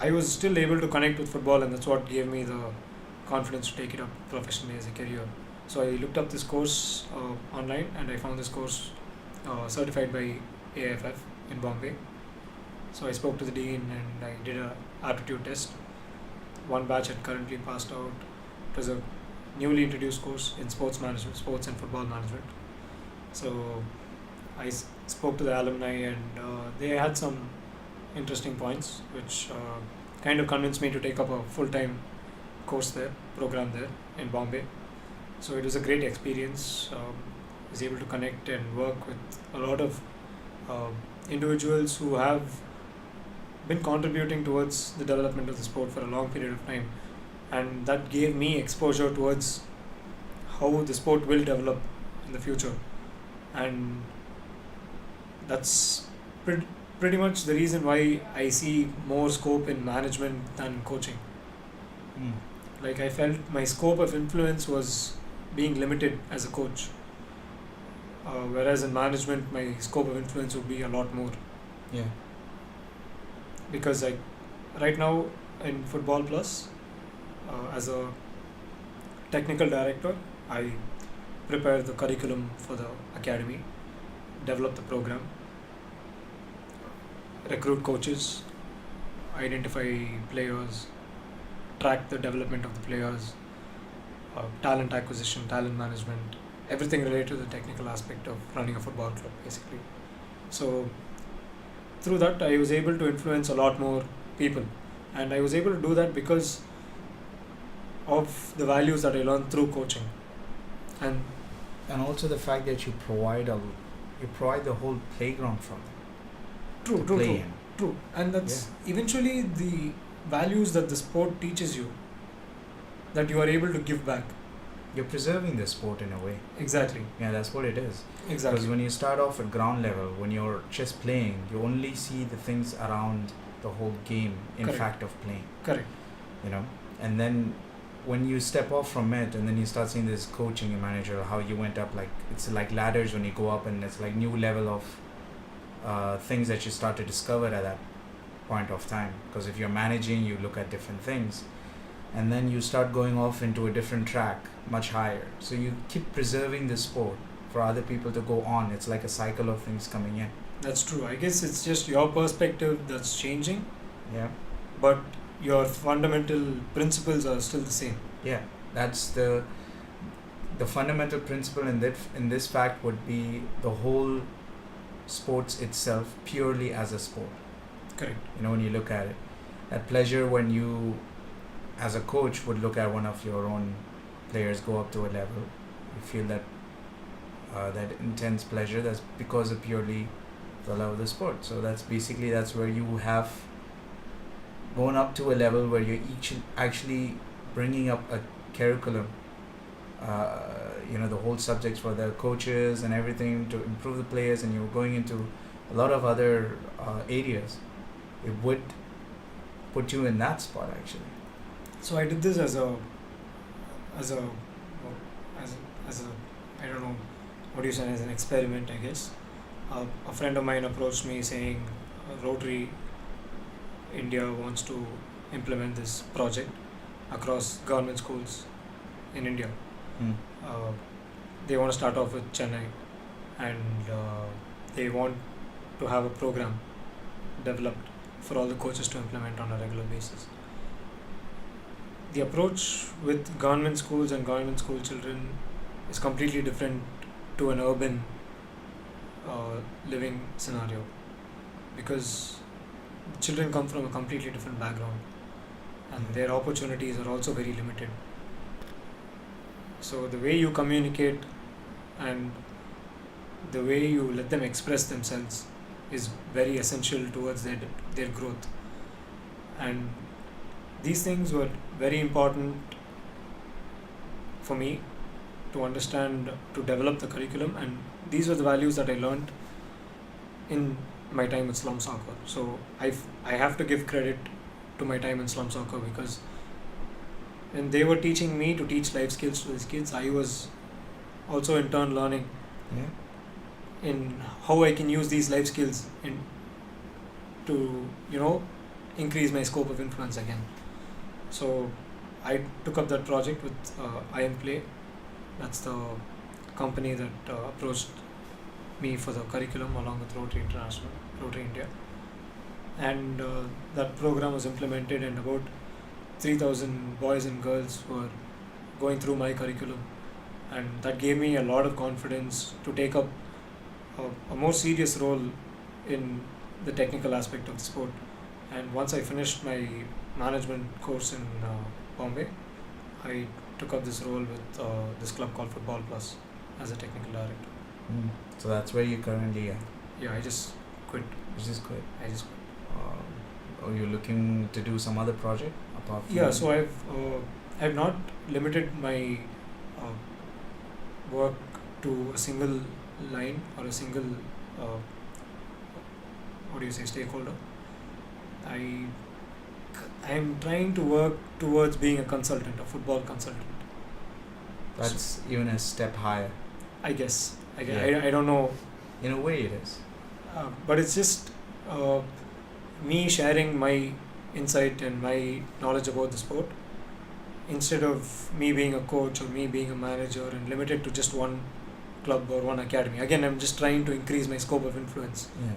I was still able to connect with football, and that's what gave me the confidence to take it up professionally as a career. So I looked up this course online, and I found this course certified by AIFF in Bombay. So I spoke to the dean and I did a aptitude test. One batch had currently passed out. It was a newly introduced course in sports management, sports and football management. So I spoke to the alumni, and they had some interesting points which kind of convinced me to take up a full-time program there in Bombay. So it was a great experience. I was able to connect and work with a lot of individuals who have been contributing towards the development of the sport for a long period of time, and that gave me exposure towards how the sport will develop in the future. And that's pretty much the reason why I see more scope in management than coaching. Like, I felt my scope of influence was being limited as a coach, whereas in management my scope of influence would be a lot more. Yeah. Because right now in Football Plus, as a technical director, I prepare the curriculum for the academy, develop the program, recruit coaches, identify players, track the development of the players, talent acquisition, talent management, everything related to the technical aspect of running a football club, basically. So through that, I was able to influence a lot more people, and I was able to do that because of the values that I learned through coaching, and also the fact that you provide the whole playground for them. True, and that's eventually the values that the sport teaches you, that you are able to give back. You're preserving the sport in a way. Exactly. Yeah, that's what it is. Exactly. Because when you start off at ground level, when you're just playing, you only see the things around the whole game, fact of playing. Correct. And then when you step off from it, and then you start seeing this coaching and manager, how you went up, like it's like ladders when you go up, and it's like new level of things that you start to discover at that point of time. Because if you're managing, you look at different things, and then you start going off into a different track, much higher. So you keep preserving the sport for other people to go on. It's like a cycle of things coming in. That's true. I guess it's just your perspective that's changing. Yeah. But your fundamental principles are still the same. Yeah. That's the fundamental principle in this fact would be the whole sports itself purely as a sport. Correct. When you look at it, that pleasure when you as a coach would look at one of your own players go up to a level, you feel that intense pleasure. That's because of purely the love of the sport. So that's where you have gone up to a level where you're actually bringing up a curriculum, the whole subjects for the coaches and everything to improve the players, and you're going into a lot of other areas. It would put you in that spot actually. So I did this as a I don't know what do you say, as an experiment, I guess. A friend of mine approached me saying Rotary India wants to implement this project across government schools in India. They want to start off with Chennai, and they want to have a program developed for all the coaches to implement on a regular basis. The approach with government schools and government school children is completely different to an urban living scenario, because children come from a completely different background, and their opportunities are also very limited. So the way you communicate and the way you let them express themselves is very essential towards their growth. And these things were very important for me to understand, to develop the curriculum, and these were the values that I learned in my time with slum soccer. So I have to give credit to my time in slum soccer, because when they were teaching me to teach life skills to these kids, I was also in turn learning in how I can use these life skills to increase my scope of influence again. So I took up that project with IMPlay. That's the company that approached me for the curriculum along with Rotary India. And that program was implemented, and about 3,000 boys and girls were going through my curriculum. And that gave me a lot of confidence to take up a more serious role in the technical aspect of the sport. And once I finished my management course in Bombay, I took up this role with this club called Football Plus as a technical director. So that's where you currently are. Yeah, I just quit. You just quit. I just quit. Are you looking to do some other project apart from? Yeah, so I've not limited my work to a single line or a single stakeholder. I am trying to work towards being a consultant, a football consultant. That's even a step higher. I guess. Yeah. I don't know. In a way, it is. But it's just me sharing my insight and my knowledge about the sport, instead of me being a coach or me being a manager and limited to just one club or one academy. Again, I'm just trying to increase my scope of influence. Yeah.